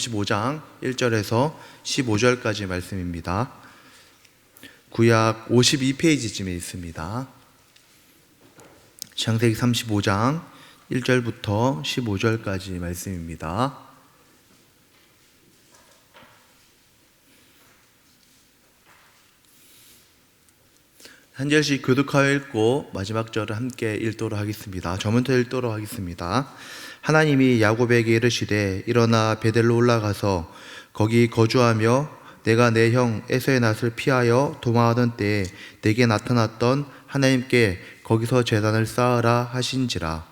15장 1절에서 15절까지 말씀입니다. 구약 52페이지쯤에 있습니다. 창세기 35장 1절부터 15절까지 말씀입니다. 한 절씩 교독하여 읽고 마지막 절을 함께 읽도록 하겠습니다. 저부터 읽도록 하겠습니다. 하나님이 야곱에게 이르시되 일어나 베델로 올라가서 거기 거주하며 내가 내 형 에서의 낯을 피하여 도망하던 때에 내게 나타났던 하나님께 거기서 제단을 쌓으라 하신지라.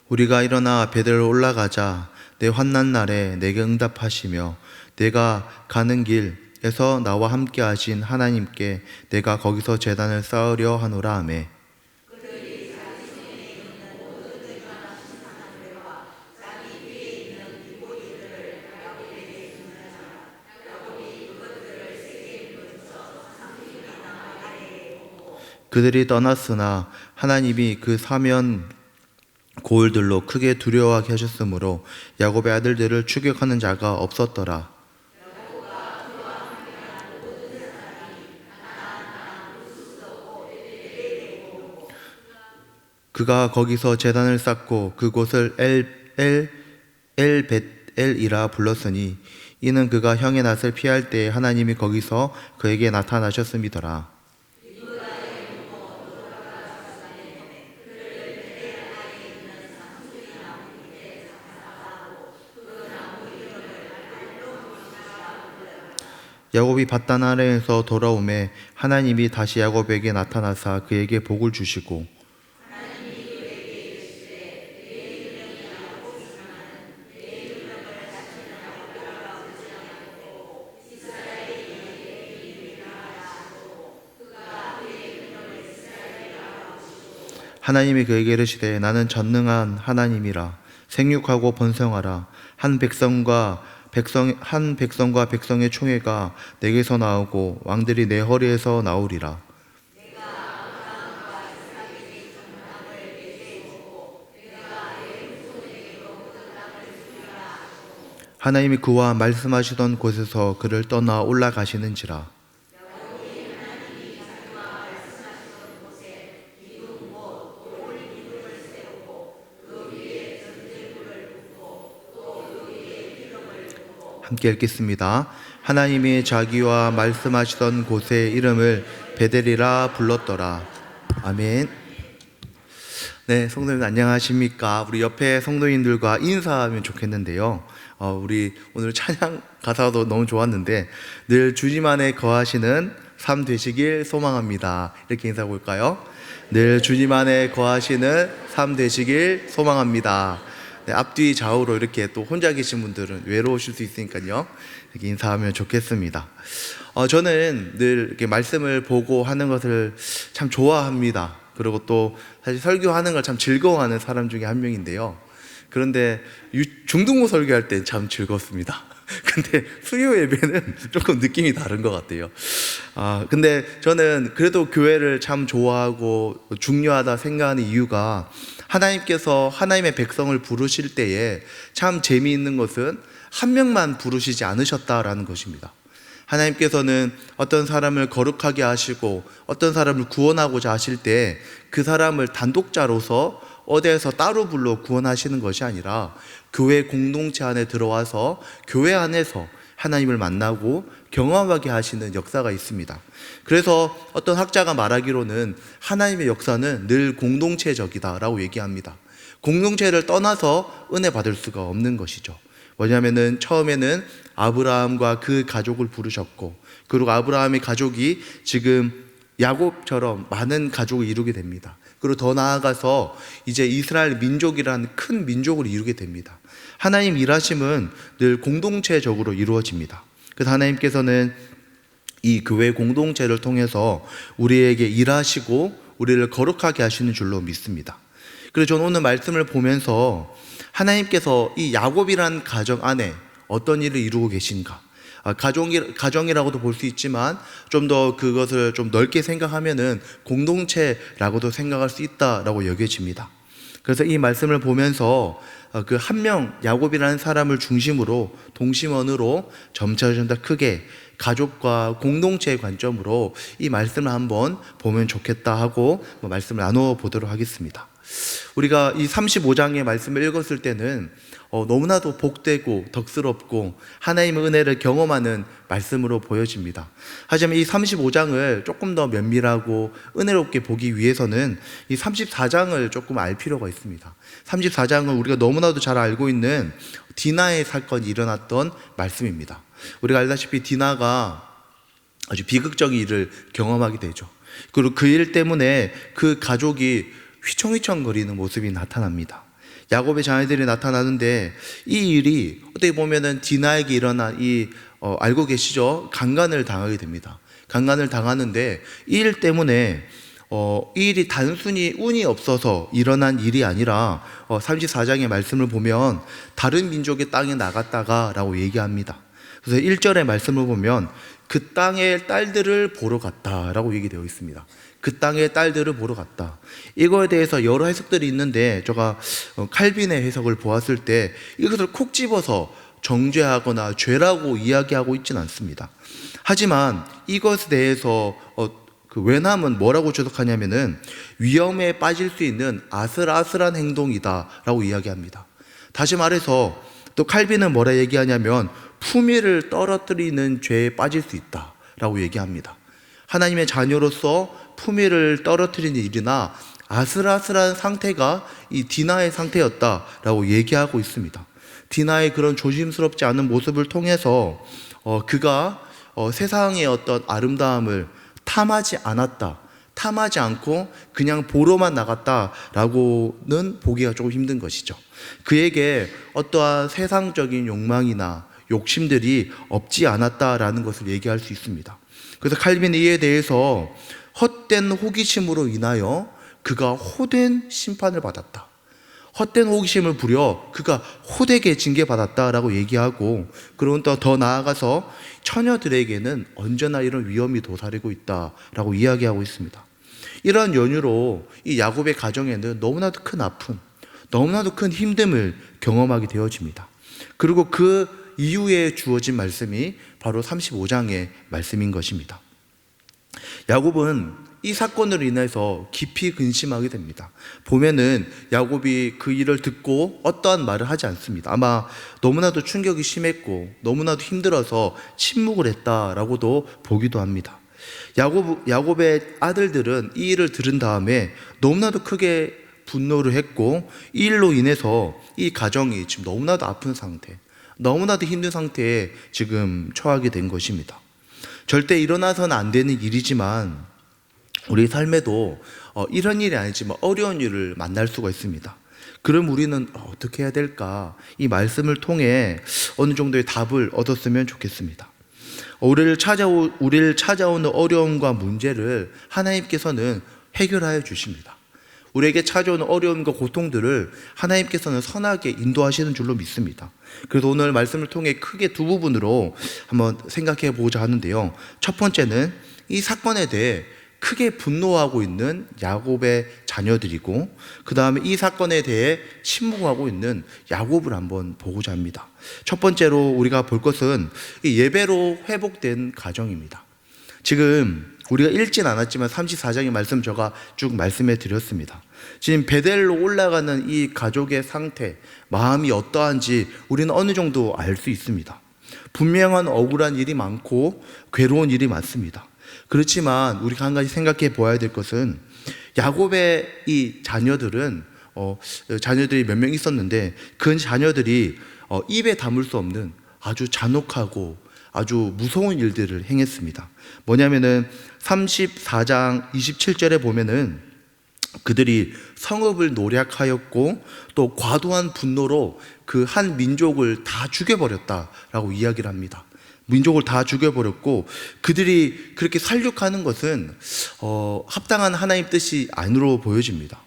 우리가 일어나 베델로 올라가자 내 환난 날에 내게 응답하시며 내가 가는 길에서 나와 함께 하신 하나님께 내가 거기서 제단을 쌓으려 하노라 하매. 그들이 떠났으나 하나님이 그 사면 고을들로 크게 두려워하게 하셨으므로 야곱의 아들들을 추격하는 자가 없었더라. 그가 거기서 제단을 쌓고 그곳을 엘벳엘이라 불렀으니 이는 그가 형의 낯을 피할 때에 하나님이 거기서 그에게 나타나셨음이더라. 야곱이 밧단 아래에서 돌아오매 하나님이 다시 야곱에게 나타나사 그에게 복을 주시고 하나님이 그에게 이르시되 나는 전능한 하나님이라. 생육하고 번성하라. 한 백성과 백성의 총회가 내게서 나오고 왕들이 내 허리에서 나오리라. 하나님이 그와 말씀하시던 곳에서 그를 떠나 올라가시는지라. 함께 읽겠습니다. 하나님이 자기와 말씀하시던 곳의 이름을 베델이라 불렀더라. 아멘. 네, 성도님 안녕하십니까? 우리 옆에 성도님들과 인사하면 좋겠는데요. 우리 오늘 찬양 가사도 너무 좋았는데 늘 주님 안에 거하시는 삶 되시길 소망합니다. 이렇게 인사해 볼까요? 늘 주님 안에 거하시는 삶 되시길 소망합니다. 네, 앞뒤 좌우로 이렇게 또 혼자 계신 분들은 외로우실 수 있으니까요. 이렇게 인사하면 좋겠습니다. 저는 늘 이렇게 말씀을 보고 하는 것을 참 좋아합니다. 그리고 또 사실 설교하는 걸 참 즐거워하는 사람 중에 한 명인데요. 그런데 중등부 설교할 때 참 즐겁습니다. 근데 수요 예배는 조금 느낌이 다른 것 같아요. 근데 저는 그래도 교회를 참 좋아하고 중요하다 생각하는 이유가 하나님께서 하나님의 백성을 부르실 때에 참 재미있는 것은 한 명만 부르시지 않으셨다라는 것입니다. 하나님께서는 어떤 사람을 거룩하게 하시고 어떤 사람을 구원하고자 하실 때 그 사람을 단독자로서 어디에서 따로 불러 구원하시는 것이 아니라 교회 공동체 안에 들어와서 교회 안에서 하나님을 만나고 경험하게 하시는 역사가 있습니다. 그래서 어떤 학자가 말하기로는 하나님의 역사는 늘 공동체적이다라고 얘기합니다. 공동체를 떠나서 은혜 받을 수가 없는 것이죠. 뭐냐면은 처음에는 아브라함과 그 가족을 부르셨고 그리고 아브라함의 가족이 지금 야곱처럼 많은 가족을 이루게 됩니다. 그리고 더 나아가서 이제 이스라엘 민족이라는 큰 민족을 이루게 됩니다. 하나님 일하심은 늘 공동체적으로 이루어집니다. 그래서 하나님께서는 이 교회 공동체를 통해서 우리에게 일하시고 우리를 거룩하게 하시는 줄로 믿습니다. 그래서 저는 오늘 말씀을 보면서 하나님께서 이 야곱이라는 가정 안에 어떤 일을 이루고 계신가? 가정이라고도 볼 수 있지만 좀 더 그것을 좀 넓게 생각하면은 공동체라고도 생각할 수 있다라고 여겨집니다. 그래서 이 말씀을 보면서 그 한 명 야곱이라는 사람을 중심으로 동심원으로 점차 크게 가족과 공동체의 관점으로 이 말씀을 한번 보면 좋겠다 하고 말씀을 나누어 보도록 하겠습니다. 우리가 이 35장의 말씀을 읽었을 때는 너무나도 복되고 덕스럽고 하나님의 은혜를 경험하는 말씀으로 보여집니다. 하지만 이 35장을 조금 더 면밀하고 은혜롭게 보기 위해서는 이 34장을 조금 알 필요가 있습니다. 34장은 우리가 너무나도 잘 알고 있는 디나의 사건이 일어났던 말씀입니다. 우리가 알다시피 디나가 아주 비극적인 일을 경험하게 되죠. 그리고 그 일 때문에 그 가족이 휘청휘청거리는 모습이 나타납니다. 야곱의 자녀들이 나타나는데 이 일이 어떻게 보면은 디나에게 일어난 알고 계시죠? 강간을 당하게 됩니다. 강간을 당하는데 이 일 때문에 이 일이 단순히 운이 없어서 일어난 일이 아니라 34장의 말씀을 보면 다른 민족의 땅에 나갔다가 라고 얘기합니다. 그래서 1절의 말씀을 보면 그 땅의 딸들을 보러 갔다라고 얘기되어 있습니다. 그 땅의 딸들을 보러 갔다. 이거에 대해서 여러 해석들이 있는데 제가 칼빈의 해석을 보았을 때 이것을 콕 집어서 정죄하거나 죄라고 이야기하고 있지는 않습니다. 하지만 이것에 대해서 그 외남은 뭐라고 주석하냐면은 위험에 빠질 수 있는 아슬아슬한 행동이다라고 이야기합니다. 다시 말해서 또 칼빈은 뭐라 얘기하냐면 품위를 떨어뜨리는 죄에 빠질 수 있다라고 얘기합니다. 하나님의 자녀로서 품위를 떨어뜨리는 일이나 아슬아슬한 상태가 이 디나의 상태였다라고 얘기하고 있습니다. 디나의 그런 조심스럽지 않은 모습을 통해서 그가 세상의 어떤 아름다움을 탐하지 않았다, 탐하지 않고 그냥 보러만 나갔다라고는 보기가 조금 힘든 것이죠. 그에게 어떠한 세상적인 욕망이나 욕심들이 없지 않았다라는 것을 얘기할 수 있습니다. 그래서 칼빈은 이에 대해서 헛된 호기심으로 인하여 그가 호된 심판을 받았다. 헛된 호기심을 부려 그가 호되게 징계받았다라고 얘기하고, 그리고 또 더 나아가서 처녀들에게는 언제나 이런 위험이 도사리고 있다라고 이야기하고 있습니다. 이러한 연유로 이 야곱의 가정에는 너무나도 큰 아픔, 너무나도 큰 힘듦을 경험하게 되어집니다. 그리고 그 이후에 주어진 말씀이 바로 35장의 말씀인 것입니다. 야곱은 이 사건으로 인해서 깊이 근심하게 됩니다. 보면은 야곱이 그 일을 듣고 어떠한 말을 하지 않습니다. 아마 너무나도 충격이 심했고 너무나도 힘들어서 침묵을 했다라고도 보기도 합니다. 야곱의 아들들은 이 일을 들은 다음에 너무나도 크게 분노를 했고, 이 일로 인해서 이 가정이 지금 너무나도 아픈 상태, 너무나도 힘든 상태에 지금 처하게 된 것입니다. 절대 일어나서는 안 되는 일이지만 우리 삶에도 이런 일이 아니지만 어려운 일을 만날 수가 있습니다. 그럼 우리는 어떻게 해야 될까? 이 말씀을 통해 어느 정도의 답을 얻었으면 좋겠습니다. 우리를 찾아오는 어려움과 문제를 하나님께서는 해결하여 주십니다. 우리에게 찾아오는 어려움과 고통들을 하나님께서는 선하게 인도하시는 줄로 믿습니다. 그래서 오늘 말씀을 통해 크게 두 부분으로 한번 생각해 보고자 하는데요. 첫 번째는 이 사건에 대해 크게 분노하고 있는 야곱의 자녀들이고, 그 다음에 이 사건에 대해 침묵하고 있는 야곱을 한번 보고자 합니다. 첫 번째로 우리가 볼 것은 이 예배로 회복된 가정입니다. 지금 우리가 읽진 않았지만 34장의 말씀 제가 쭉 말씀해 드렸습니다. 지금 베델로 올라가는 이 가족의 상태, 마음이 어떠한지 우리는 어느 정도 알 수 있습니다. 분명한 억울한 일이 많고 괴로운 일이 많습니다. 그렇지만 우리가 한 가지 생각해 보아야 될 것은 야곱의 이 자녀들은 자녀들이 몇 명 있었는데 그 자녀들이 입에 담을 수 없는 아주 잔혹하고 아주 무서운 일들을 행했습니다. 뭐냐면은 34장 27절에 보면은 그들이 성읍을 노략하였고 또 과도한 분노로 그 한 민족을 다 죽여버렸다라고 이야기를 합니다. 민족을 다 죽여버렸고, 그들이 그렇게 살육하는 것은 합당한 하나님 뜻이 아니로 보여집니다.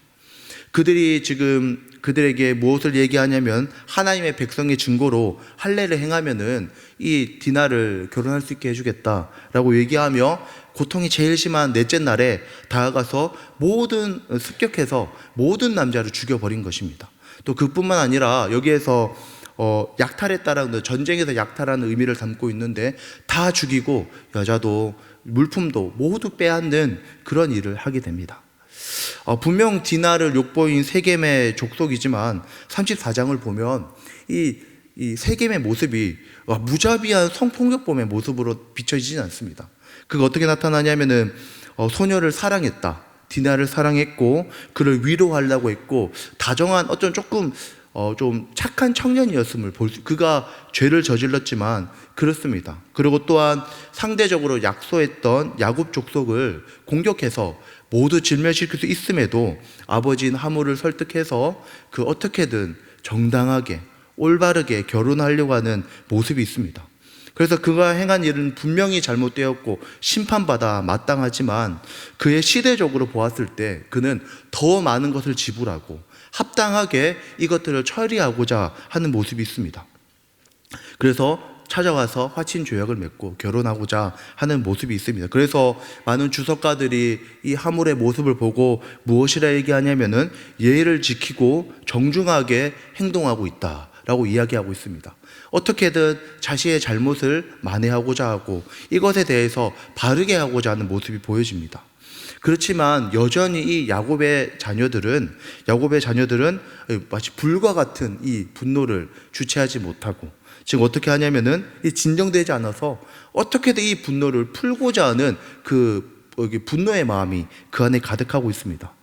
그들이 지금 그들에게 무엇을 얘기하냐면 하나님의 백성의 증거로 할례를 행하면은 이 디나를 결혼할 수 있게 해주겠다라고 얘기하며 고통이 제일 심한 넷째 날에 다가가서 습격해서 모든 남자를 죽여버린 것입니다. 또 그뿐만 아니라 여기에서 약탈했다라는, 전쟁에서 약탈하는 의미를 담고 있는데 다 죽이고 여자도 물품도 모두 빼앗는 그런 일을 하게 됩니다. 분명 디나를 욕보인 세겜의 족속이지만 34장을 보면 이 세겜의 모습이 무자비한 성폭력범의 모습으로 비춰지진 않습니다. 그가 어떻게 나타나냐면은 소녀를 사랑했다, 디나를 사랑했고 그를 위로하려고 했고 다정한 어떤 조금 좀 착한 청년이었음을 그가 죄를 저질렀지만 그렇습니다. 그리고 또한 상대적으로 약소했던 야곱 족속을 공격해서 모두 진멸시킬 수 있음에도 아버지인 하물을 설득해서 그 어떻게든 정당하게 올바르게 결혼하려고 하는 모습이 있습니다. 그래서 그가 행한 일은 분명히 잘못되었고 심판받아 마땅하지만 그의 시대적으로 보았을 때 그는 더 많은 것을 지불하고 합당하게 이것들을 처리하고자 하는 모습이 있습니다. 그래서 찾아와서 화친 조약을 맺고 결혼하고자 하는 모습이 있습니다. 그래서 많은 주석가들이 이 하물의 모습을 보고 무엇이라 얘기하냐면은 예의를 지키고 정중하게 행동하고 있다라고 이야기하고 있습니다. 어떻게든 자신의 잘못을 만회하고자 하고 이것에 대해서 바르게 하고자 하는 모습이 보여집니다. 그렇지만 여전히 이 야곱의 자녀들은 마치 불과 같은 이 분노를 주체하지 못하고 지금 어떻게 하냐면은 이 진정되지 않아서 어떻게든 이 분노를 풀고자 하는 그 분노의 마음이 그 안에 가득하고 있습니다.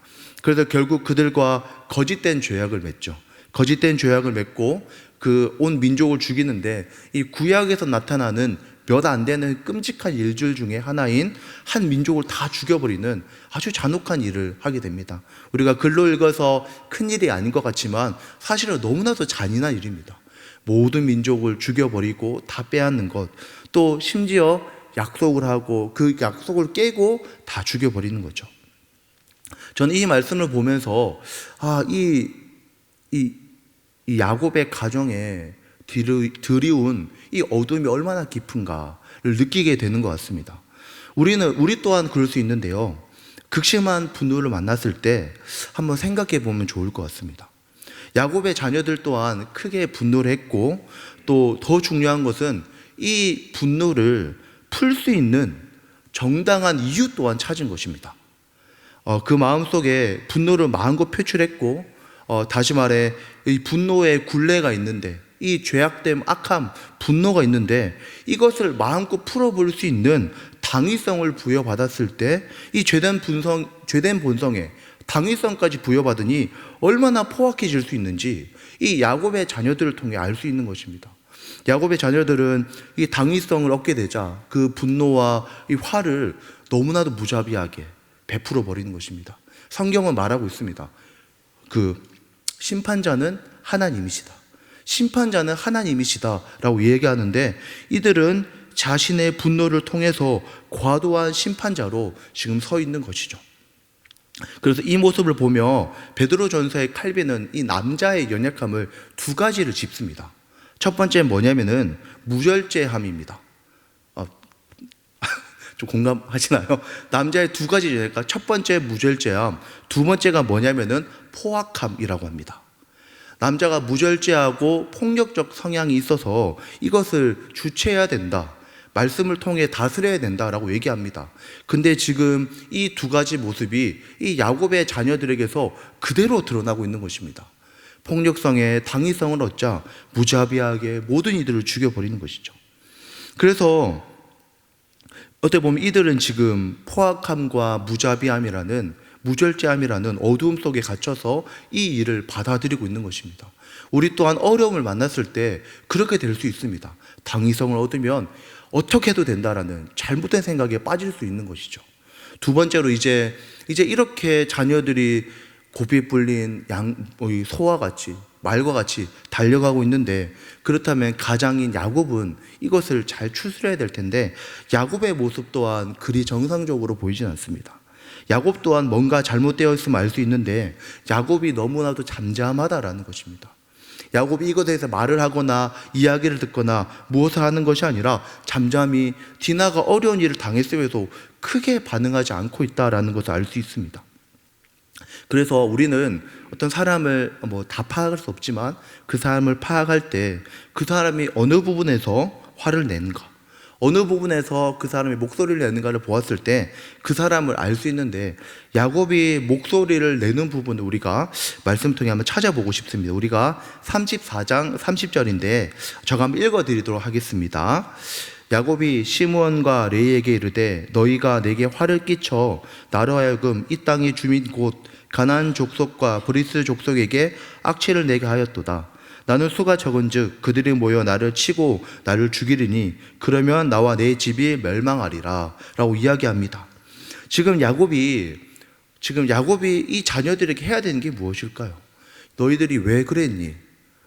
그래서 결국 그들과 거짓된 조약을 맺죠. 거짓된 조약을 맺고 그 온 민족을 죽이는데 이 구약에서 나타나는 몇 안 되는 끔찍한 일들 중에 하나인 한 민족을 다 죽여버리는 아주 잔혹한 일을 하게 됩니다. 우리가 글로 읽어서 큰 일이 아닌 것 같지만 사실은 너무나도 잔인한 일입니다. 모든 민족을 죽여버리고 다 빼앗는 것, 또 심지어 약속을 하고 그 약속을 깨고 다 죽여버리는 거죠. 저는 이 말씀을 보면서 이 야곱의 가정에 드리운 이 어둠이 얼마나 깊은가를 느끼게 되는 것 같습니다. 우리 또한 그럴 수 있는데요. 극심한 분노를 만났을 때 한번 생각해 보면 좋을 것 같습니다. 야곱의 자녀들 또한 크게 분노를 했고 또 더 중요한 것은 이 분노를 풀 수 있는 정당한 이유 또한 찾은 것입니다. 그 마음속에 분노를 마음껏 표출했고 다시 말해 이 분노의 굴레가 있는데 이 죄악됨, 악함, 분노가 있는데 이것을 마음껏 풀어볼 수 있는 당위성을 부여받았을 때 이 죄된 본성에 당위성까지 부여받으니 얼마나 포악해질 수 있는지 이 야곱의 자녀들을 통해 알 수 있는 것입니다. 야곱의 자녀들은 이 당위성을 얻게 되자 그 분노와 이 화를 너무나도 무자비하게 베풀어 버리는 것입니다. 성경은 말하고 있습니다. 그 심판자는 하나님이시다. 심판자는 하나님이시다 라고 얘기하는데 이들은 자신의 분노를 통해서 과도한 심판자로 지금 서 있는 것이죠. 그래서 이 모습을 보며 베드로전서의 칼빈은 이 남자의 연약함을 두 가지를 짚습니다. 첫 번째는 뭐냐면은 무절제함입니다. 좀 공감하시나요? 남자의 두 가지 연약함, 첫 번째 무절제함, 두 번째가 뭐냐면은 포악함이라고 합니다. 남자가 무절제하고 폭력적 성향이 있어서 이것을 주체해야 된다. 말씀을 통해 다스려야 된다라고 얘기합니다. 근데 지금 이 두 가지 모습이 이 야곱의 자녀들에게서 그대로 드러나고 있는 것입니다. 폭력성에 당위성을 얻자 무자비하게 모든 이들을 죽여버리는 것이죠. 그래서 어떻게 보면 이들은 지금 포악함과 무절제함이라는 어두움 속에 갇혀서 이 일을 받아들이고 있는 것입니다. 우리 또한 어려움을 만났을 때 그렇게 될 수 있습니다. 당위성을 얻으면 어떻게 해도 된다라는 잘못된 생각에 빠질 수 있는 것이죠. 두 번째로 이제 이렇게 자녀들이 고삐 뿔린 소와 같이 말과 같이 달려가고 있는데 그렇다면 가장인 야곱은 이것을 잘 추스려야 될 텐데 야곱의 모습 또한 그리 정상적으로 보이진 않습니다. 야곱 또한 뭔가 잘못되어 있으면 알 수 있는데 야곱이 너무나도 잠잠하다라는 것입니다. 야곱이 이것에 대해서 말을 하거나 이야기를 듣거나 무엇을 하는 것이 아니라 잠잠히 디나가 어려운 일을 당했음에도 크게 반응하지 않고 있다라는 것을 알 수 있습니다. 그래서 우리는 어떤 사람을 다 파악할 수 없지만 그 사람을 파악할 때 그 사람이 어느 부분에서 화를 내는가, 어느 부분에서 그 사람이 목소리를 내는가를 보았을 때 그 사람을 알 수 있는데, 야곱이 목소리를 내는 부분을 우리가 말씀 통해 한번 찾아보고 싶습니다. 우리가 34장 30절인데 제가 한번 읽어드리도록 하겠습니다. 야곱이 시므온과 레이에게 이르되 너희가 내게 화를 끼쳐 나로 하여금 이 땅의 주민 곧 가나안 족속과 브리스 족속에게 악취를 내게 하였도다. 나는 수가 적은즉 그들이 모여 나를 치고 나를 죽이리니 그러면 나와 내 집이 멸망하리라 라고 이야기합니다. 지금 야곱이 이 자녀들에게 해야 되는 게 무엇일까요? 너희들이 왜 그랬니?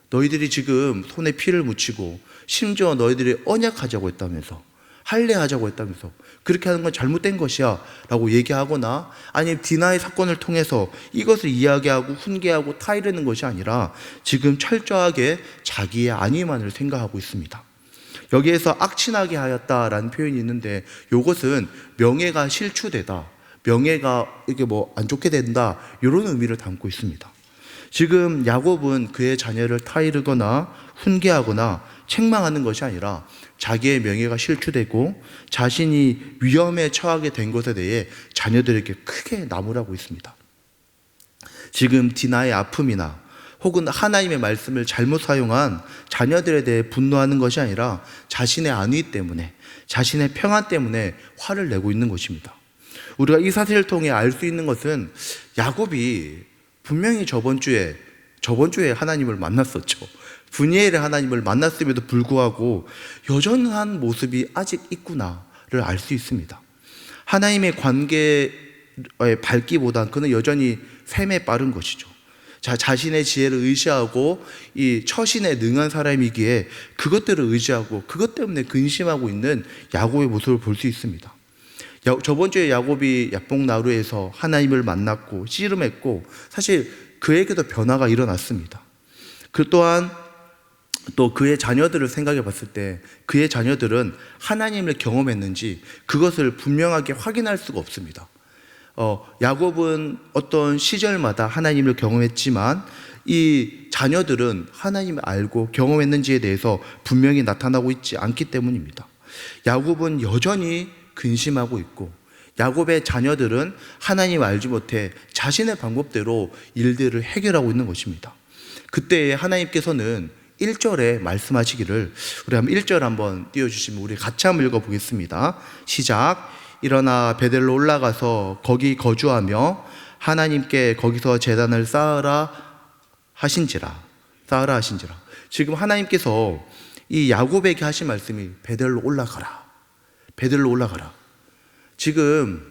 너희들이 지금 손에 피를 묻히고 심지어 너희들이 언약하자고 했다면서, 할례하자고 했다면서, 그렇게 하는 건 잘못된 것이야 라고 얘기하거나, 아니면 디나의 사건을 통해서 이것을 이야기하고 훈계하고 타이르는 것이 아니라 지금 철저하게 자기의 안위만을 생각하고 있습니다. 여기에서 악친하게 하였다라는 표현이 있는데 이것은 명예가 실추되다, 명예가 이게 안 좋게 된다, 이런 의미를 담고 있습니다. 지금 야곱은 그의 자녀를 타이르거나 훈계하거나 책망하는 것이 아니라 자기의 명예가 실추되고 자신이 위험에 처하게 된 것에 대해 자녀들에게 크게 나무라고 있습니다. 지금 디나의 아픔이나 혹은 하나님의 말씀을 잘못 사용한 자녀들에 대해 분노하는 것이 아니라 자신의 안위 때문에, 자신의 평안 때문에 화를 내고 있는 것입니다. 우리가 이 사실을 통해 알 수 있는 것은 야곱이 분명히 저번 주에 하나님을 만났었죠. 분이엘의 하나님을 만났음에도 불구하고 여전한 모습이 아직 있구나를 알 수 있습니다. 하나님의 관계에 밝기보단 그는 여전히 샘에 빠른 것이죠. 자신의 지혜를 의지하고 이 처신에 능한 사람이기에 그것들을 의지하고 그것 때문에 근심하고 있는 야곱의 모습을 볼 수 있습니다. 저번 주에 야곱이 야복나루에서 하나님을 만났고 씨름했고 사실 그에게도 변화가 일어났습니다. 그 또한 또 그의 자녀들을 생각해 봤을 때 그의 자녀들은 하나님을 경험했는지 그것을 분명하게 확인할 수가 없습니다. 야곱은 어떤 시절마다 하나님을 경험했지만 이 자녀들은 하나님을 알고 경험했는지에 대해서 분명히 나타나고 있지 않기 때문입니다. 야곱은 여전히 근심하고 있고 야곱의 자녀들은 하나님을 알지 못해 자신의 방법대로 일들을 해결하고 있는 것입니다. 그때 하나님께서는 1절에 말씀하시기를, 우리 한번 1절 한번 띄워주시면 우리 같이 한번 읽어보겠습니다. 시작. 일어나 베델로 올라가서 거기 거주하며 하나님께 거기서 제단을 쌓으라 하신지라. 지금 하나님께서 이 야곱에게 하신 말씀이 베델로 올라가라. 지금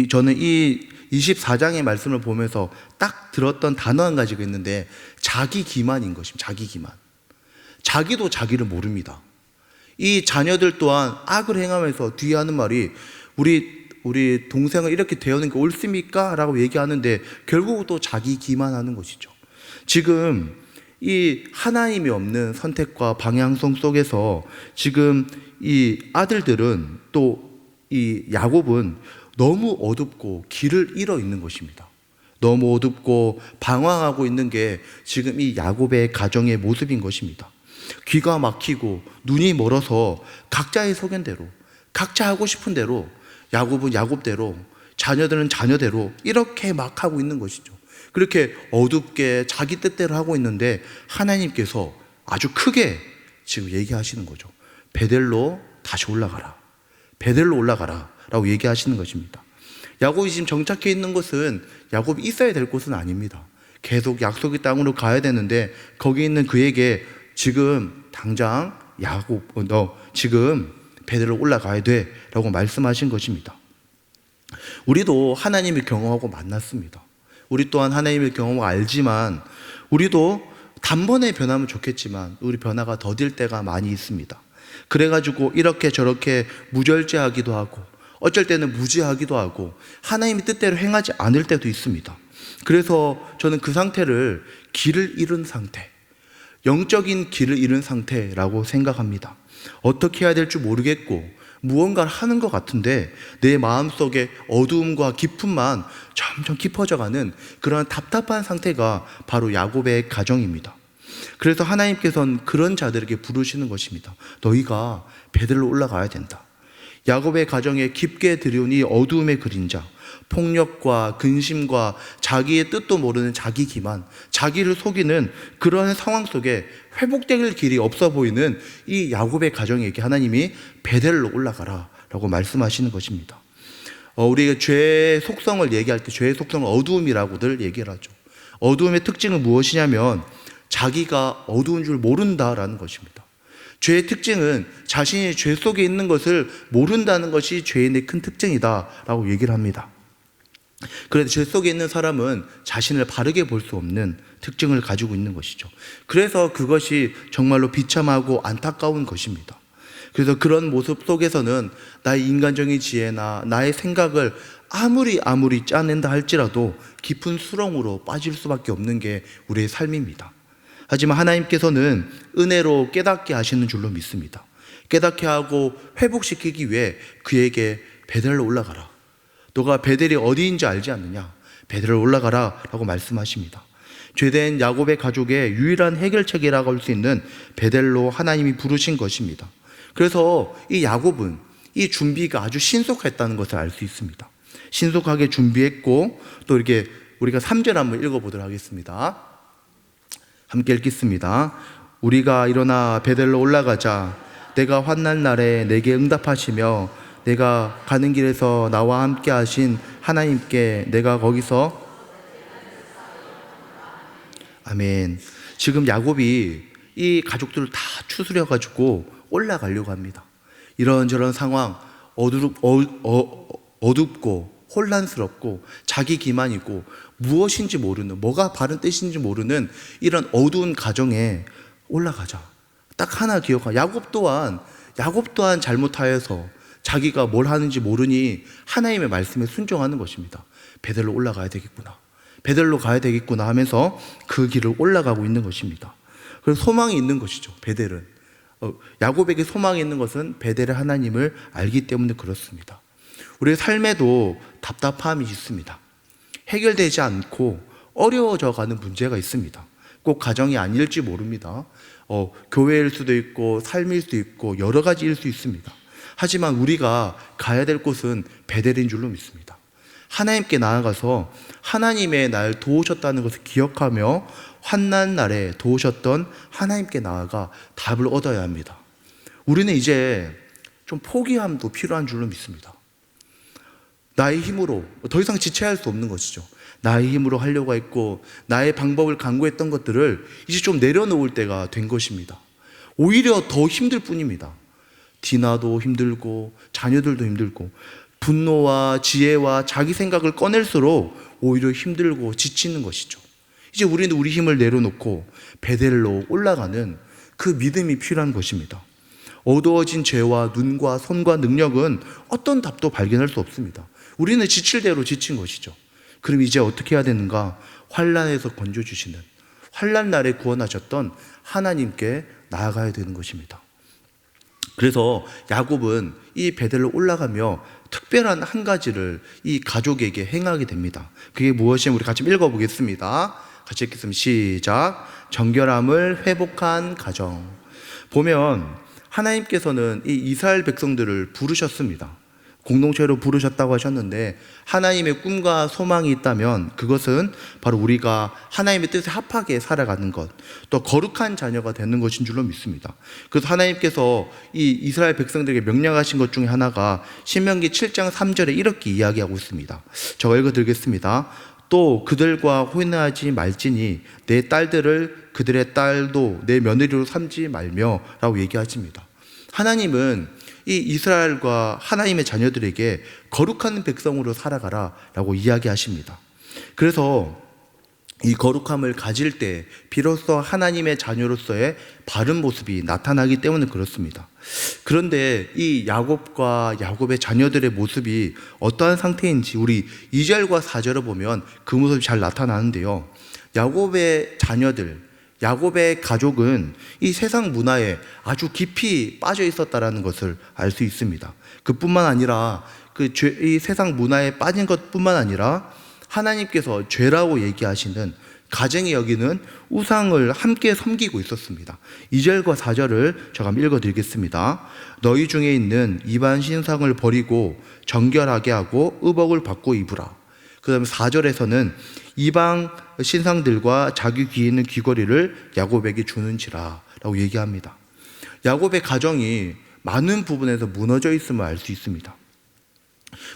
저는 이 24장의 말씀을 보면서 딱 들었던 단어 한 가지가 있는데 자기 기만인 것입니다. 자기 기만. 자기도 자기를 모릅니다. 이 자녀들 또한 악을 행하면서 뒤에 하는 말이 우리 동생은 이렇게 되어는 게 옳습니까? 라고 얘기하는데 결국 또 자기 기만하는 것이죠. 지금 이 하나님이 없는 선택과 방향성 속에서 지금 이 아들들은 또 이 야곱은 너무 어둡고 길을 잃어 있는 것입니다. 너무 어둡고 방황하고 있는 게 지금 이 야곱의 가정의 모습인 것입니다. 귀가 막히고 눈이 멀어서 각자의 소견대로, 각자 하고 싶은 대로, 야곱은 야곱대로, 자녀들은 자녀대로 이렇게 막 하고 있는 것이죠. 그렇게 어둡게 자기 뜻대로 하고 있는데 하나님께서 아주 크게 지금 얘기하시는 거죠. 베델로 다시 올라가라. 베델로 올라가라 라고 얘기하시는 것입니다. 야곱이 지금 정착해 있는 곳은 야곱이 있어야 될 곳은 아닙니다. 계속 약속의 땅으로 가야 되는데 거기 있는 그에게 지금 당장 야곱, 너 지금 베델로 올라가야 돼 라고 말씀하신 것입니다. 우리도 하나님을 경험하고 만났습니다. 우리 또한 하나님을 경험하고 알지만 우리도 단번에 변하면 좋겠지만 우리 변화가 더딜 때가 많이 있습니다. 그래가지고 이렇게 저렇게 무절제하기도 하고 어쩔 때는 무지하기도 하고 하나님의 뜻대로 행하지 않을 때도 있습니다. 그래서 저는 그 상태를 길을 잃은 상태, 영적인 길을 잃은 상태라고 생각합니다. 어떻게 해야 될지 모르겠고 무언가를 하는 것 같은데 내 마음속에 어두움과 깊음만 점점 깊어져가는 그런 답답한 상태가 바로 야곱의 가정입니다. 그래서 하나님께서는 그런 자들에게 부르시는 것입니다. 너희가 베델로 올라가야 된다. 야곱의 가정에 깊게 들여온 이 어두움의 그림자, 폭력과 근심과 자기의 뜻도 모르는 자기 기만, 자기를 속이는 그런 상황 속에 회복될 길이 없어 보이는 이 야곱의 가정에게 하나님이 베델로 올라가라 라고 말씀하시는 것입니다. 우리가 죄의 속성을 얘기할 때 죄의 속성을 어두움이라고들 얘기를 하죠. 어두움의 특징은 무엇이냐면 자기가 어두운 줄 모른다라는 것입니다. 죄의 특징은 자신이 죄 속에 있는 것을 모른다는 것이 죄인의 큰 특징이다라고 얘기를 합니다. 그래서 죄 속에 있는 사람은 자신을 바르게 볼 수 없는 특징을 가지고 있는 것이죠. 그래서 그것이 정말로 비참하고 안타까운 것입니다. 그래서 그런 모습 속에서는 나의 인간적인 지혜나 나의 생각을 아무리 짜낸다 할지라도 깊은 수렁으로 빠질 수밖에 없는 게 우리의 삶입니다. 하지만 하나님께서는 은혜로 깨닫게 하시는 줄로 믿습니다. 깨닫게 하고 회복시키기 위해 그에게 베델로 올라가라. 너가 베델이 어디인지 알지 않느냐? 베델로 올라가라 라고 말씀하십니다. 죄된 야곱의 가족의 유일한 해결책이라고 할 수 있는 베델로 하나님이 부르신 것입니다. 그래서 이 야곱은 이 준비가 아주 신속했다는 것을 알 수 있습니다. 신속하게 준비했고 또 이렇게 우리가 3절 한번 읽어보도록 하겠습니다. 함께 읽겠습니다. 우리가 일어나 베델로 올라가자. 내가 환난 날에 내게 응답하시며 내가 가는 길에서 나와 함께 하신 하나님께 내가 거기서 아멘. 지금 야곱이 이 가족들을 다 추스려 가지고 올라가려고 합니다. 이런저런 상황, 어둡고 혼란스럽고 자기 기만이고 무엇인지 모르는, 뭐가 바른 뜻인지 모르는 이런 어두운 가정에 올라가자. 딱 하나 기억하. 야곱 또한 잘못하여서 자기가 뭘 하는지 모르니 하나님의 말씀에 순종하는 것입니다. 베델로 올라가야 되겠구나, 베델로 가야 되겠구나 하면서 그 길을 올라가고 있는 것입니다. 그래서 소망이 있는 것이죠. 베델은 야곱에게 소망이 있는 것은 베델의 하나님을 알기 때문에 그렇습니다. 우리의 삶에도 답답함이 있습니다. 해결되지 않고 어려워져 가는 문제가 있습니다. 꼭 가정이 아닐지 모릅니다. 교회일 수도 있고 삶일 수도 있고 여러 가지일 수 있습니다. 하지만 우리가 가야 될 곳은 베델인 줄로 믿습니다. 하나님께 나아가서 하나님의 날 도우셨다는 것을 기억하며 환난 날에 도우셨던 하나님께 나아가 답을 얻어야 합니다. 우리는 이제 좀 포기함도 필요한 줄로 믿습니다. 나의 힘으로 더 이상 지체할 수 없는 것이죠. 나의 힘으로 하려고 했고 나의 방법을 강구했던 것들을 이제 좀 내려놓을 때가 된 것입니다. 오히려 더 힘들 뿐입니다. 디나도 힘들고 자녀들도 힘들고 분노와 지혜와 자기 생각을 꺼낼수록 오히려 힘들고 지치는 것이죠. 이제 우리는 우리 힘을 내려놓고 베델로 올라가는 그 믿음이 필요한 것입니다. 어두워진 죄와 눈과 손과 능력은 어떤 답도 발견할 수 없습니다. 우리는 지칠 대로 지친 것이죠. 그럼 이제 어떻게 해야 되는가? 환난에서 건져주시는, 환난 날에 구원하셨던 하나님께 나아가야 되는 것입니다. 그래서 야곱은 이 베델로 올라가며 특별한 한 가지를 이 가족에게 행하게 됩니다. 그게 무엇이냐면 우리 같이 읽어보겠습니다. 같이 읽겠습니다. 시작. 정결함을 회복한 가정. 보면 하나님께서는 이 이스라엘 백성들을 부르셨습니다. 공동체로 부르셨다고 하셨는데 하나님의 꿈과 소망이 있다면 그것은 바로 우리가 하나님의 뜻에 합하게 살아가는 것, 또 거룩한 자녀가 되는 것인 줄로 믿습니다. 그래서 하나님께서 이 이스라엘 백성들에게 명령하신 것 중에 하나가 신명기 7장 3절에 이렇게 이야기하고 있습니다. 제가 읽어드리겠습니다. 또 그들과 혼인하지 말지니 내 딸들을 그들의 딸도 내 며느리로 삼지 말며 라고 얘기하십니다. 하나님은 이 이스라엘과 하나님의 자녀들에게 거룩한 백성으로 살아가라 라고 이야기하십니다. 그래서 이 거룩함을 가질 때 비로소 하나님의 자녀로서의 바른 모습이 나타나기 때문에 그렇습니다. 그런데 이 야곱과 야곱의 자녀들의 모습이 어떠한 상태인지 우리 2절과 4절을 보면 그 모습이 잘 나타나는데요. 야곱의 자녀들, 야곱의 가족은 이 세상 문화에 아주 깊이 빠져 있었다는 것을 알 수 있습니다. 그뿐만 아니라 이 세상 문화에 빠진 것뿐만 아니라 하나님께서 죄라고 얘기하시는 가정이 여기는 우상을 함께 섬기고 있었습니다. 2절과 4절을 제가 한번 읽어드리겠습니다. 너희 중에 있는 이방 신상을 버리고 정결하게 하고 의복을 받고 입으라. 그 다음에 4절에서는 이방 신상들과 자기 귀에 있는 귀걸이를 야곱에게 주는지라 라고 얘기합니다. 야곱의 가정이 많은 부분에서 무너져 있음을 알 수 있습니다.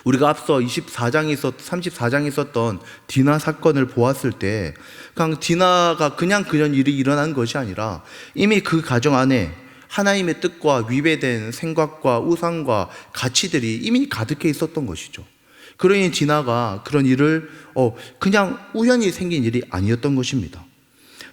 우리가 앞서 34장에 있었던 디나 사건을 보았을 때 그냥 디나가 그냥 그런 일이 일어난 것이 아니라 이미 그 가정 안에 하나님의 뜻과 위배된 생각과 우상과 가치들이 이미 가득해 있었던 것이죠. 그러니 디나가 그런 일을 그냥 우연히 생긴 일이 아니었던 것입니다.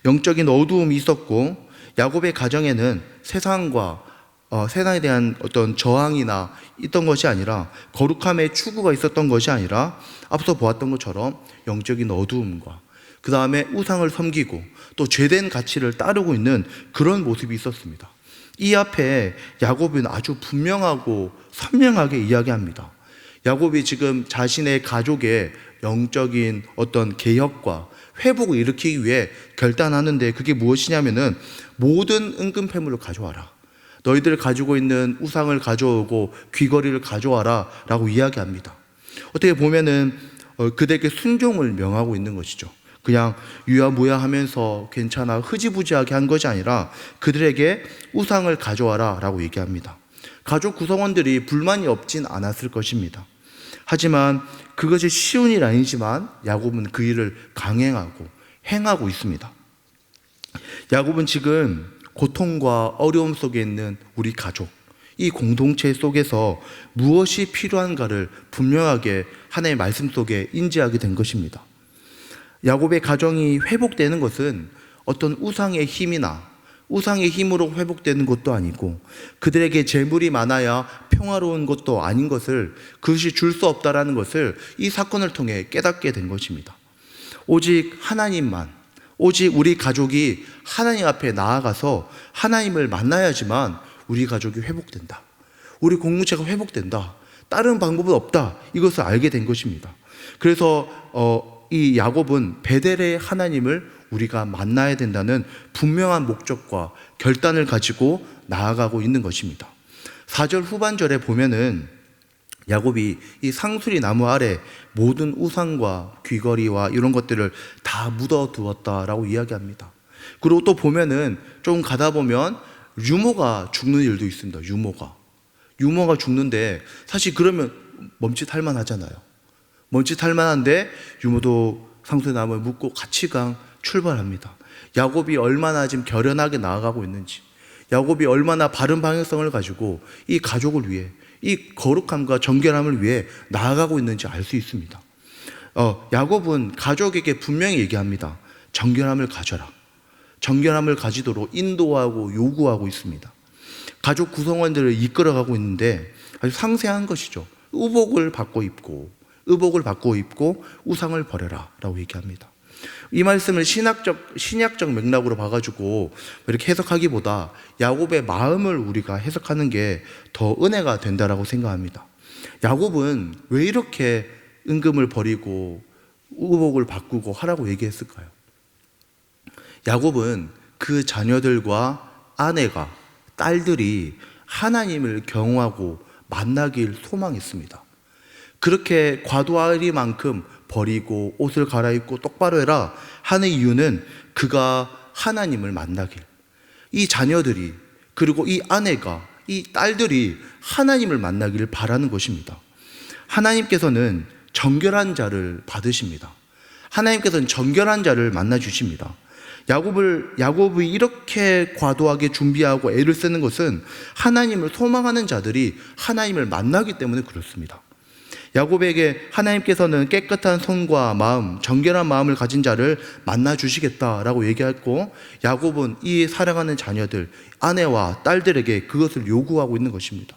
영적인 어두움이 있었고 야곱의 가정에는 세상에 대한 어떤 저항이나 있던 것이 아니라 거룩함의 추구가 있었던 것이 아니라 앞서 보았던 것처럼 영적인 어두움과 그 다음에 우상을 섬기고 또 죄된 가치를 따르고 있는 그런 모습이 있었습니다. 이 앞에 야곱은 아주 분명하고 선명하게 이야기합니다. 야곱이 지금 자신의 가족의 영적인 어떤 개혁과 회복을 일으키기 위해 결단하는데 그게 무엇이냐면은 모든 은금패물을 가져와라. 너희들 가지고 있는 우상을 가져오고 귀걸이를 가져와라 라고 이야기합니다. 어떻게 보면은 그들에게 순종을 명하고 있는 것이죠. 그냥 유야무야 하면서 괜찮아 흐지부지하게 한 것이 아니라 그들에게 우상을 가져와라 라고 얘기합니다. 가족 구성원들이 불만이 없진 않았을 것입니다. 하지만 그것이 쉬운 일 아니지만 야곱은 그 일을 강행하고 행하고 있습니다. 야곱은 지금 고통과 어려움 속에 있는 우리 가족, 이 공동체 속에서 무엇이 필요한가를 분명하게 하나님의 말씀 속에 인지하게 된 것입니다. 야곱의 가정이 회복되는 것은 어떤 우상의 힘이나 우상의 힘으로 회복되는 것도 아니고 그들에게 재물이 많아야 평화로운 것도 아닌 것을 그것이 줄 수 없다라는 것을 이 사건을 통해 깨닫게 된 것입니다. 오직 하나님만, 오직 우리 가족이 하나님 앞에 나아가서 하나님을 만나야지만 우리 가족이 회복된다. 우리 공동체가 회복된다. 다른 방법은 없다. 이것을 알게 된 것입니다. 그래서 이 야곱은 베델의 하나님을 우리가 만나야 된다는 분명한 목적과 결단을 가지고 나아가고 있는 것입니다. 4절 후반절에 보면은 야곱이 이 상수리 나무 아래 모든 우상과 귀걸이와 이런 것들을 다 묻어두었다라고 이야기합니다. 그리고 또 보면은 좀 가다 보면 유모가 죽는 일도 있습니다. 유모가 죽는데 사실 그러면 멈칫할 만하잖아요. 멈칫할 만한데 유모도 상수리 나무에 묻고 같이 출발합니다. 야곱이 얼마나 지금 결연하게 나아가고 있는지, 야곱이 얼마나 바른 방향성을 가지고 이 가족을 위해, 이 거룩함과 정결함을 위해 나아가고 있는지 알 수 있습니다. 야곱은 가족에게 분명히 얘기합니다. 정결함을 가져라. 정결함을 가지도록 인도하고 요구하고 있습니다. 가족 구성원들을 이끌어가고 있는데 아주 상세한 것이죠. 의복을 받고 입고 우상을 버려라 라고 얘기합니다. 이 말씀을 신약적 맥락으로 봐가지고 이렇게 해석하기보다 야곱의 마음을 우리가 해석하는 게 더 은혜가 된다라고 생각합니다. 야곱은 왜 이렇게 은금을 버리고 의복을 바꾸고 하라고 얘기했을까요? 야곱은 그 자녀들과 아내가, 딸들이 하나님을 경외하고 만나길 소망했습니다. 그렇게 과도하리만큼 버리고 옷을 갈아입고 똑바로 해라 하는 이유는 그가 하나님을 만나길, 이 자녀들이 그리고 이 아내가, 이 딸들이 하나님을 만나기를 바라는 것입니다. 하나님께서는 정결한 자를 받으십니다. 하나님께서는 정결한 자를 만나 주십니다. 야곱이 이렇게 과도하게 준비하고 애를 쓰는 것은 하나님을 소망하는 자들이 하나님을 만나기 때문에 그렇습니다. 야곱에게 하나님께서는 깨끗한 손과 마음, 정결한 마음을 가진 자를 만나 주시겠다라고 얘기했고, 야곱은 이 사랑하는 자녀들, 아내와 딸들에게 그것을 요구하고 있는 것입니다.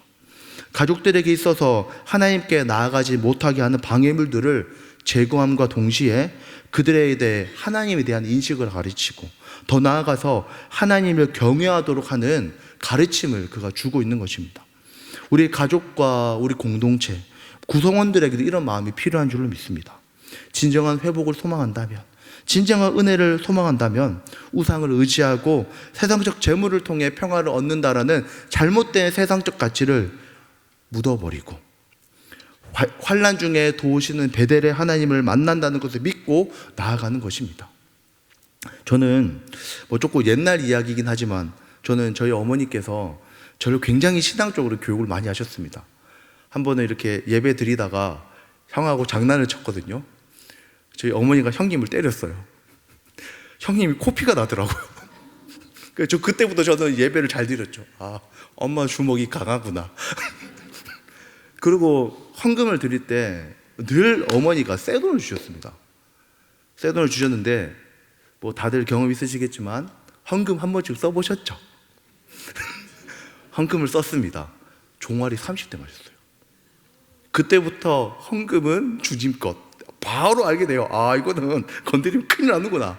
가족들에게 있어서 하나님께 나아가지 못하게 하는 방해물들을 제거함과 동시에 그들에 대해 하나님에 대한 인식을 가르치고, 더 나아가서 하나님을 경외하도록 하는 가르침을 그가 주고 있는 것입니다. 우리 가족과 우리 공동체, 구성원들에게도 이런 마음이 필요한 줄로 믿습니다. 진정한 회복을 소망한다면, 진정한 은혜를 소망한다면 우상을 의지하고 세상적 재물을 통해 평화를 얻는다라는 잘못된 세상적 가치를 묻어버리고, 환난 중에 도우시는 베델의 하나님을 만난다는 것을 믿고 나아가는 것입니다. 저는 조금 옛날 이야기이긴 하지만, 저는 저희 어머니께서 저를 굉장히 신앙적으로 교육을 많이 하셨습니다. 한 번은 이렇게 예배 드리다가 형하고 장난을 쳤거든요. 저희 어머니가 형님을 때렸어요. 형님이 코피가 나더라고요. 그래서 그때부터 저는 예배를 잘 드렸죠. 아, 엄마 주먹이 강하구나. 그리고 헌금을 드릴 때 늘 어머니가 새 돈을 주셨습니다. 새 돈을 주셨는데, 다들 경험 있으시겠지만 헌금 한 번씩 써보셨죠? 헌금을 썼습니다. 종아리 30대 맞았어요. 그때부터 헌금은 주님 것. 바로 알게 돼요. 아, 이거는 건드리면 큰일 나는구나.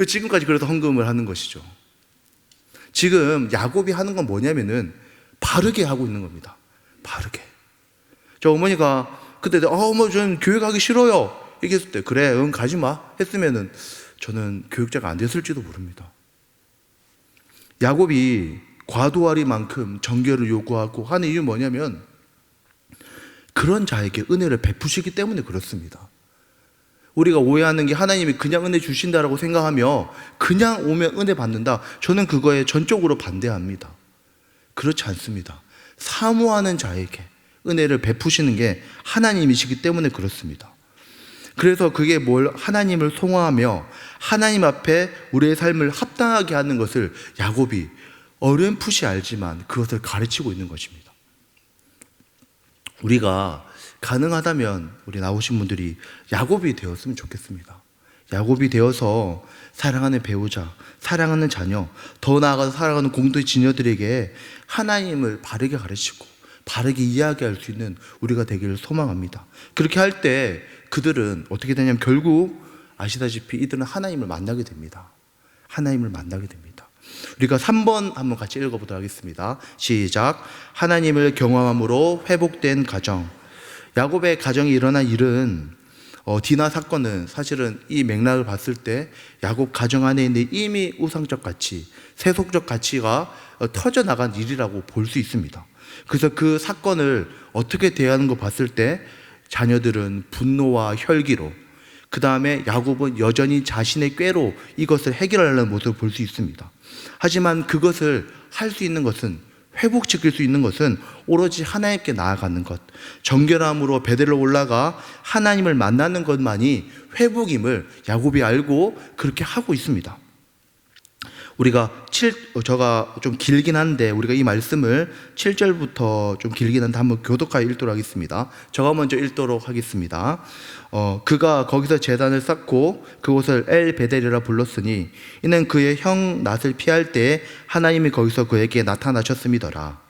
지금까지 그래서 헌금을 하는 것이죠. 지금 야곱이 하는 건 뭐냐면은 바르게 하고 있는 겁니다. 바르게. 저 어머니가 그때 어머 저는 교회 가기 싫어요 얘기했을 때, 그래 응 가지 마 했으면은 저는 교육자가 안 됐을지도 모릅니다. 야곱이 과도하리만큼 정결을 요구하고 하는 이유 뭐냐면, 그런 자에게 은혜를 베푸시기 때문에 그렇습니다. 우리가 오해하는 게 하나님이 그냥 은혜 주신다라고 생각하며 그냥 오면 은혜 받는다, 저는 그거에 전적으로 반대합니다. 그렇지 않습니다. 사모하는 자에게 은혜를 베푸시는 게 하나님이시기 때문에 그렇습니다. 그래서 그게 하나님을 송화하며 하나님 앞에 우리의 삶을 합당하게 하는 것을 야곱이 어렴풋이 알지만 그것을 가르치고 있는 것입니다. 우리가 가능하다면 우리 나오신 분들이 야곱이 되었으면 좋겠습니다. 야곱이 되어서 사랑하는 배우자, 사랑하는 자녀, 더 나아가서 사랑하는 공동체 지녀들에게 하나님을 바르게 가르치고 바르게 이야기할 수 있는 우리가 되기를 소망합니다. 그렇게 할 때 그들은 어떻게 되냐면, 결국 아시다시피 이들은 하나님을 만나게 됩니다. 하나님을 만나게 됩니다. 우리가 3번 한번 같이 읽어보도록 하겠습니다. 시작. 하나님을 경험함으로 회복된 가정. 야곱의 가정에 일어난 일은, 디나 사건은 사실은 이 맥락을 봤을 때 야곱 가정 안에 있는 이미 우상적 가치, 세속적 가치가 터져나간 일이라고 볼 수 있습니다. 그래서 그 사건을 어떻게 대하는 거 봤을 때 자녀들은 분노와 혈기로, 그 다음에 야곱은 여전히 자신의 꾀로 이것을 해결하려는 모습을 볼 수 있습니다. 하지만 그것을 할 수 있는 것은, 회복시킬 수 있는 것은 오로지 하나님께 나아가는 것, 정결함으로 베델로 올라가 하나님을 만나는 것만이 회복임을 야곱이 알고 그렇게 하고 있습니다. 제가 좀 길긴 한데 우리가 이 말씀을 7절부터 좀 길긴 한데 한번 교독하여 읽도록 하겠습니다. 제가 먼저 읽도록 하겠습니다. 그가 거기서 제단을 쌓고 그곳을 엘 베델이라 불렀으니 이는 그의 형 낫을 피할 때에 하나님이 거기서 그에게 나타나셨음이더라.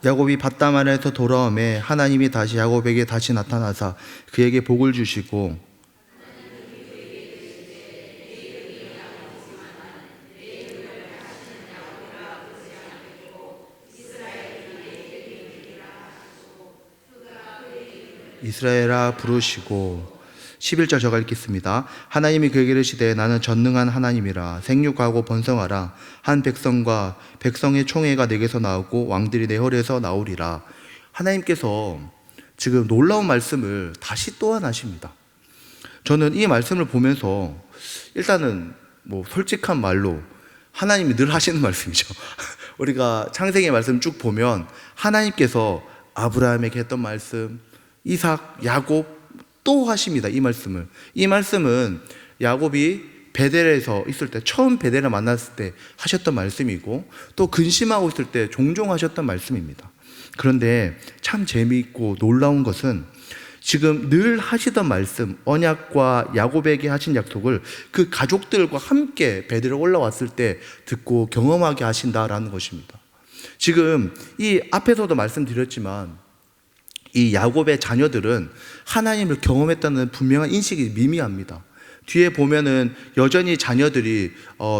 야곱이 밧다마에서 돌아오매 하나님이 다시 야곱에게 다시 나타나사 그에게 복을 주시고, 이스라엘아 부르시고, 11절 제가 읽겠습니다. 하나님이 그에게 이르시되 나는 전능한 하나님이라. 생육하고 번성하라. 한 백성과 백성의 총회가 내게서 나오고 왕들이 내 혈에서 나오리라. 하나님께서 지금 놀라운 말씀을 다시 또한 하십니다. 저는 이 말씀을 보면서 일단은 솔직한 말로 하나님이 늘 하시는 말씀이죠. 우리가 창세기 말씀 쭉 보면 하나님께서 아브라함에게 했던 말씀, 이삭, 야곱 또 하십니다. 이 말씀은 야곱이 베델에서 있을 때, 처음 베델을 만났을 때 하셨던 말씀이고, 또 근심하고 있을 때 종종 하셨던 말씀입니다. 그런데 참 재미있고 놀라운 것은 지금 늘 하시던 말씀, 언약과 야곱에게 하신 약속을 그 가족들과 함께 베델에 올라왔을 때 듣고 경험하게 하신다라는 것입니다. 지금 이 앞에서도 말씀드렸지만 이 야곱의 자녀들은 하나님을 경험했다는 분명한 인식이 미미합니다. 뒤에 보면은 여전히 자녀들이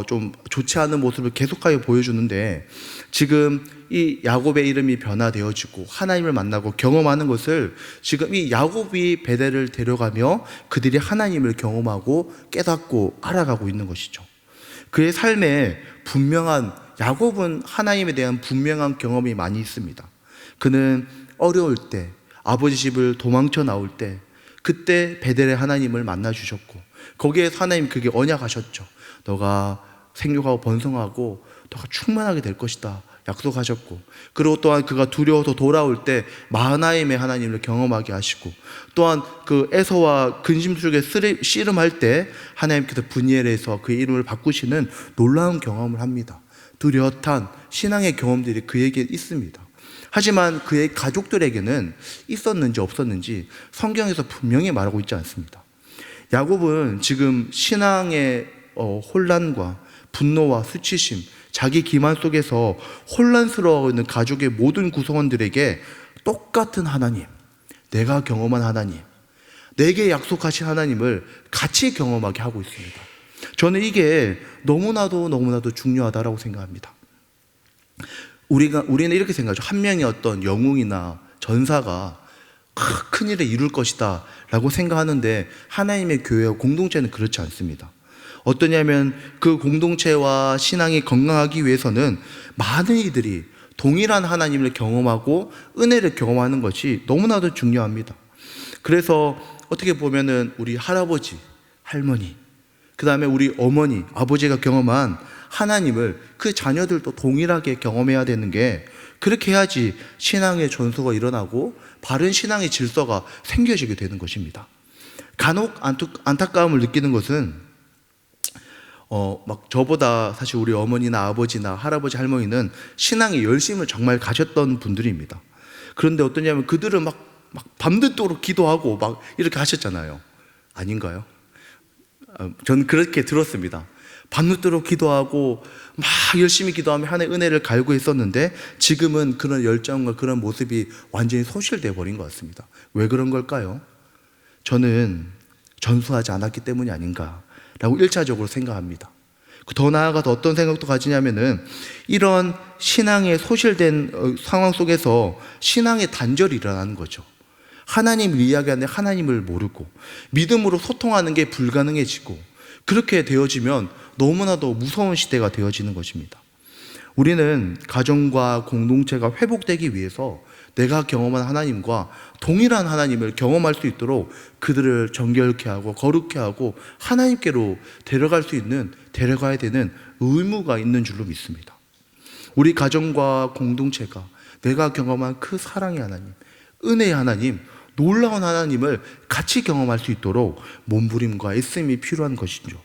좀 좋지 않은 모습을 계속하여 보여주는데, 지금 이 야곱의 이름이 변화되어지고 하나님을 만나고 경험하는 것을 지금 이 야곱이 베델을 데려가며 그들이 하나님을 경험하고 깨닫고 알아가고 있는 것이죠. 그의 삶에 분명한, 야곱은 하나님에 대한 분명한 경험이 많이 있습니다. 그는 어려울 때, 아버지 집을 도망쳐 나올 때, 그때 베델의 하나님을 만나 주셨고, 거기에서 하나님 그게 언약하셨죠. 너가 생육하고 번성하고 너가 충만하게 될 것이다 약속하셨고, 그리고 또한 그가 두려워서 돌아올 때 마하나임의 하나님을 경험하게 하시고, 또한 그 에서와 근심 속에 씨름할 때 하나님께서 분이엘에서 그의 이름을 바꾸시는 놀라운 경험을 합니다. 뚜렷한 신앙의 경험들이 그에게 있습니다. 하지만 그의 가족들에게는 있었는지 없었는지 성경에서 분명히 말하고 있지 않습니다. 야곱은 지금 신앙의 혼란과 분노와 수치심, 자기 기만 속에서 혼란스러워하는 가족의 모든 구성원들에게 똑같은 하나님, 내가 경험한 하나님, 내게 약속하신 하나님을 같이 경험하게 하고 있습니다. 저는 이게 너무나도 중요하다고 생각합니다. 우리는 이렇게 생각하죠. 한 명의 어떤 영웅이나 전사가 큰 일을 이룰 것이다 라고 생각하는데, 하나님의 교회와 공동체는 그렇지 않습니다. 어떠냐면 그 공동체와 신앙이 건강하기 위해서는 많은 이들이 동일한 하나님을 경험하고 은혜를 경험하는 것이 너무나도 중요합니다. 그래서 어떻게 보면은 우리 할아버지, 할머니, 그 다음에 우리 어머니, 아버지가 경험한 하나님을 그 자녀들도 동일하게 경험해야 되는 게, 그렇게 해야지 신앙의 전소가 일어나고 바른 신앙의 질서가 생겨지게 되는 것입니다. 간혹 안타까움을 느끼는 것은 막 저보다 사실 우리 어머니나 아버지나 할아버지, 할머니는 신앙의 열심을 정말 가졌던 분들입니다. 그런데 어떠냐면 그들은 막 밤늦도록 기도하고 막 이렇게 하셨잖아요. 아닌가요? 저는 그렇게 들었습니다. 밤늦도록 기도하고 막 열심히 기도하며 하나님의 은혜를 갈고 있었는데, 지금은 그런 열정과 그런 모습이 완전히 소실되어 버린 것 같습니다. 왜 그런 걸까요? 저는 전수하지 않았기 때문이 아닌가라고 1차적으로 생각합니다. 더 나아가서 어떤 생각도 가지냐면은, 이런 신앙의 소실된 상황 속에서 신앙의 단절이 일어나는 거죠. 하나님을 이야기하는데 하나님을 모르고 믿음으로 소통하는 게 불가능해지고, 그렇게 되어지면 너무나도 무서운 시대가 되어지는 것입니다. 우리는 가정과 공동체가 회복되기 위해서 내가 경험한 하나님과 동일한 하나님을 경험할 수 있도록 그들을 정결케 하고 거룩케 하고 하나님께로 데려가야 되는 의무가 있는 줄로 믿습니다. 우리 가정과 공동체가 내가 경험한 그 사랑의 하나님, 은혜의 하나님, 놀라운 하나님을 같이 경험할 수 있도록 몸부림과 애씀이 필요한 것이죠.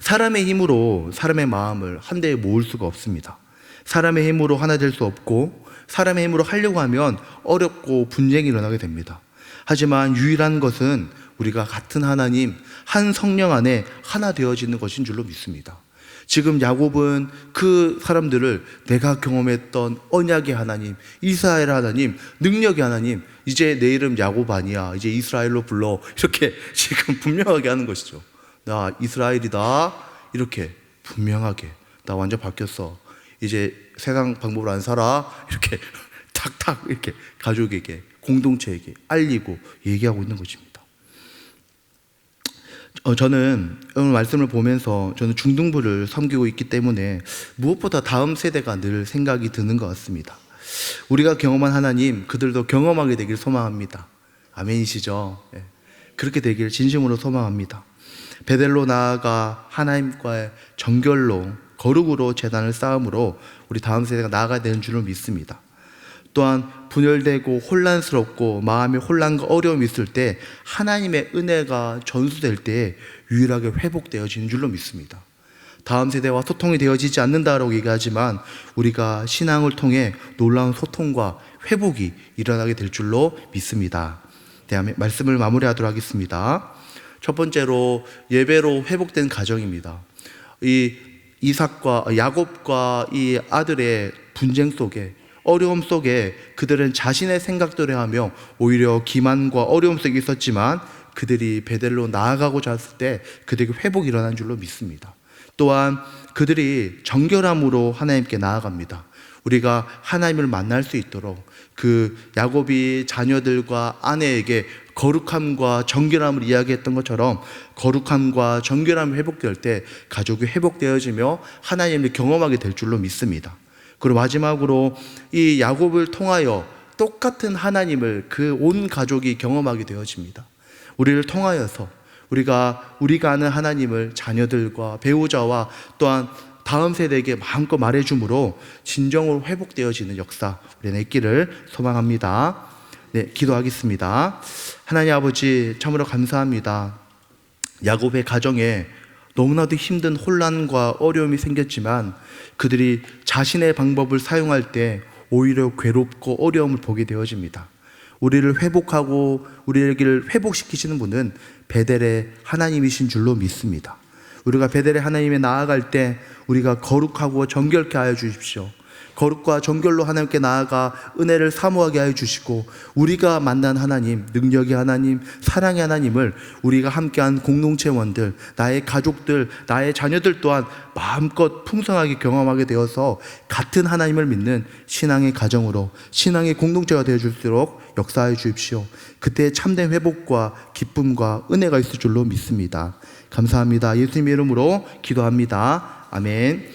사람의 힘으로 사람의 마음을 한데에 모을 수가 없습니다. 사람의 힘으로 하나 될 수 없고, 사람의 힘으로 하려고 하면 어렵고 분쟁이 일어나게 됩니다. 하지만 유일한 것은 우리가 같은 하나님, 한 성령 안에 하나 되어지는 것인 줄로 믿습니다. 지금 야곱은 그 사람들을 내가 경험했던 언약의 하나님, 이스라엘 하나님, 능력의 하나님, 이제 내 이름 야곱 아니야, 이제 이스라엘로 불러, 이렇게 지금 분명하게 하는 것이죠. 나 이스라엘이다, 이렇게 분명하게, 나 완전 바뀌었어, 이제 세상 방법으로 안 살아, 이렇게 탁탁 이렇게 가족에게, 공동체에게 알리고 얘기하고 있는 것입니다. 저는 오늘 말씀을 보면서 저는 중등부를 섬기고 있기 때문에 무엇보다 다음 세대가 늘 생각이 드는 것 같습니다. 우리가 경험한 하나님, 그들도 경험하게 되길 소망합니다. 아멘이시죠? 네. 그렇게 되길 진심으로 소망합니다. 베델로 나아가 하나님과의 정결로, 거룩으로 제단을 쌓음으로 우리 다음 세대가 나아가야 되는 줄로 믿습니다. 또한 분열되고 혼란스럽고 마음의 혼란과 어려움이 있을 때 하나님의 은혜가 전수될 때 유일하게 회복되어지는 줄로 믿습니다. 다음 세대와 소통이 되어지지 않는다라고 얘기하지만 우리가 신앙을 통해 놀라운 소통과 회복이 일어나게 될 줄로 믿습니다. 네, 말씀을 마무리하도록 하겠습니다. 첫 번째로 예배로 회복된 가정입니다. 이 이삭과 야곱과 이 아들의 분쟁 속에, 어려움 속에 그들은 자신의 생각대로 하며 오히려 기만과 어려움 속에 있었지만 그들이 베델로 나아가고 잤을 때 그들에게 회복이 일어난 줄로 믿습니다. 또한 그들이 정결함으로 하나님께 나아갑니다. 우리가 하나님을 만날 수 있도록 그 야곱이 자녀들과 아내에게 거룩함과 정결함을 이야기했던 것처럼 거룩함과 정결함이 회복될 때 가족이 회복되어지며 하나님을 경험하게 될 줄로 믿습니다. 그리고 마지막으로 이 야곱을 통하여 똑같은 하나님을 그 온 가족이 경험하게 되어집니다. 우리를 통하여서 우리가 아는 하나님을 자녀들과 배우자와 또한 다음 세대에게 마음껏 말해줌으로 진정으로 회복되어지는 역사 우리는 있기를 소망합니다. 네, 기도하겠습니다. 하나님 아버지, 참으로 감사합니다. 야곱의 가정에 너무나도 힘든 혼란과 어려움이 생겼지만 그들이 자신의 방법을 사용할 때 오히려 괴롭고 어려움을 보게 되어집니다. 우리를 회복하고 우리를 회복시키시는 분은 베델의 하나님이신 줄로 믿습니다. 우리가 베델의 하나님에 나아갈 때 우리가 거룩하고 정결케 하여 주십시오. 거룩과 정결로 하나님께 나아가 은혜를 사모하게 하여 주시고 우리가 만난 하나님, 능력의 하나님, 사랑의 하나님을 우리가 함께한 공동체원들, 나의 가족들, 나의 자녀들 또한 마음껏 풍성하게 경험하게 되어서 같은 하나님을 믿는 신앙의 가정으로 신앙의 공동체가 되어줄수록 역사하여 주십시오. 그때 참된 회복과 기쁨과 은혜가 있을 줄로 믿습니다. 감사합니다. 예수님의 이름으로 기도합니다. 아멘.